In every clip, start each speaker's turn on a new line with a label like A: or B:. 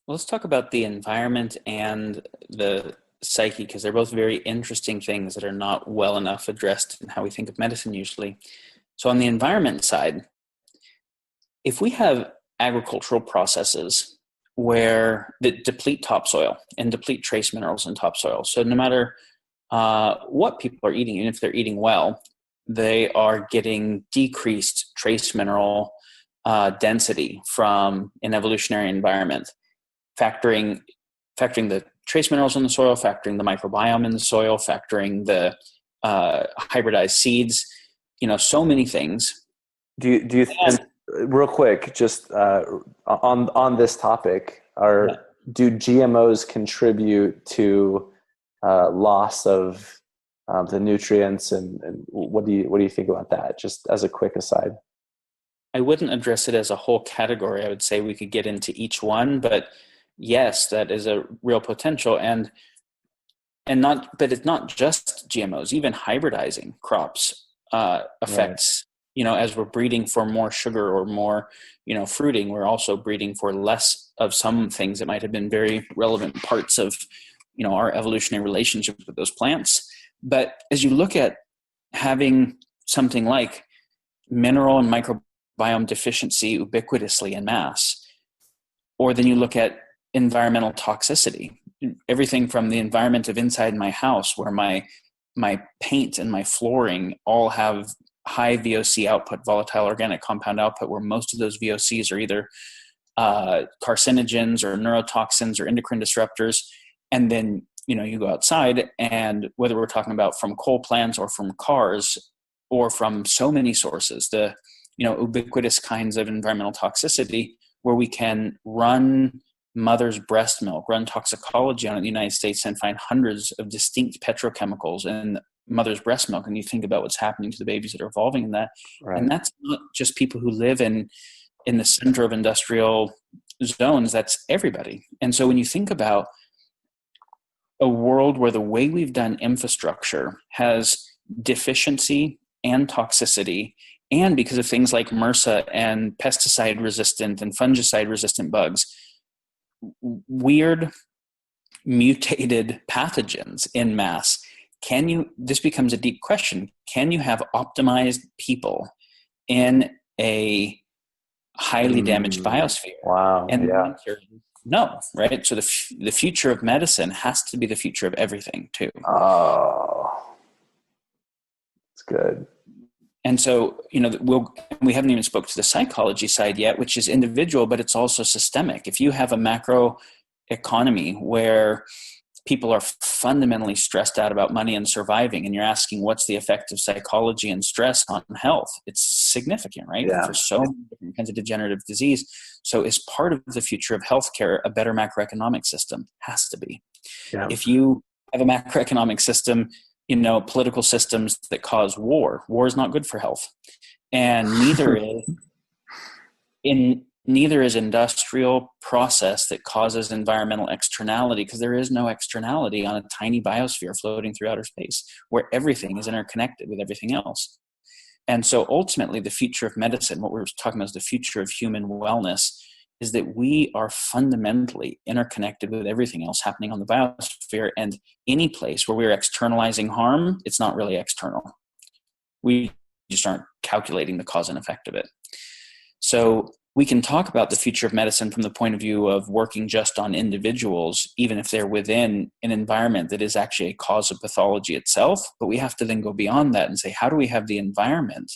A: Well, let's talk about the environment and the psyche because they're both very interesting things that are not well enough addressed in how we think of medicine usually. So, on the environment side, if we have agricultural processes where that deplete topsoil and deplete trace minerals in topsoil, so no matter what people are eating, even if they're eating well, they are getting decreased trace mineral density from an evolutionary environment factoring the trace minerals in the soil, factoring the microbiome in the soil, factoring the hybridized seeds, so many things.
B: Do you
A: And,
B: and real quick, just on this topic,
A: yeah,
B: are do GMOs contribute to loss of the nutrients, and what do you think about that? Just as a quick aside.
A: I wouldn't address it as a whole category. I would say we could get into each one, but yes, that is a real potential. But it's not just GMOs. Even hybridizing crops
B: Right.
A: affects. As we're breeding for more sugar or more, fruiting, we're also breeding for less of some things that might have been very relevant parts of, our evolutionary relationship with those plants. But as you look at having something like mineral and microbiome deficiency ubiquitously in mass, or then you look at environmental toxicity, everything from the environment of inside my house where my paint and my flooring all have high VOC output, volatile organic compound output, where most of those VOCs are either carcinogens or neurotoxins or endocrine disruptors. And then, you go outside, and whether we're talking about from coal plants or from cars or from so many sources, the, ubiquitous kinds of environmental toxicity where we can run mother's breast milk, run toxicology on it in the United States and find hundreds of distinct petrochemicals in mother's breast milk. And you think about what's happening to the babies that are evolving in that.
B: Right.
A: And that's not just people who live in the center of industrial zones, that's everybody. And so when you think about a world where the way we've done infrastructure has deficiency and toxicity, and because of things like MRSA and pesticide resistant and fungicide resistant bugs, weird mutated pathogens in mass, this becomes a deep question, can you have optimized people in a highly damaged biosphere?
B: Wow.
A: And the
B: Yeah.
A: answer is no, right? So the future of medicine has to be the future of everything too.
B: Oh, it's good.
A: And so, we haven't even spoke to the psychology side yet, which is individual, but it's also systemic. If you have a macro economy where people are fundamentally stressed out about money and surviving, and you're asking what's the effect of psychology and stress on health, it's significant, right? For
B: Yeah.
A: so many different kinds of degenerative disease. So as part of the future of healthcare, a better macroeconomic system has to be.
B: Yeah.
A: If you have a macroeconomic system, political systems that cause war is not good for health. And neither is industrial process that causes environmental externality, because there is no externality on a tiny biosphere floating through outer space where everything is interconnected with everything else. And so ultimately the future of medicine, what we're talking about is the future of human wellness, is that we are fundamentally interconnected with everything else happening on the biosphere, and any place where we're externalizing harm, it's not really external. We just aren't calculating the cause and effect of it. So we can talk about the future of medicine from the point of view of working just on individuals, even if they're within an environment that is actually a cause of pathology itself. But we have to then go beyond that and say, how do we have the environment,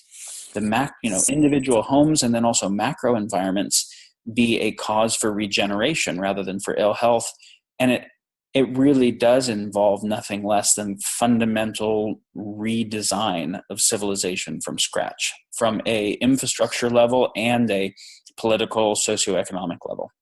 A: individual homes, and then also macro environments be a cause for regeneration rather than for ill health? And it really does involve nothing less than fundamental redesign of civilization from scratch, from a infrastructure level and a political, socioeconomic level.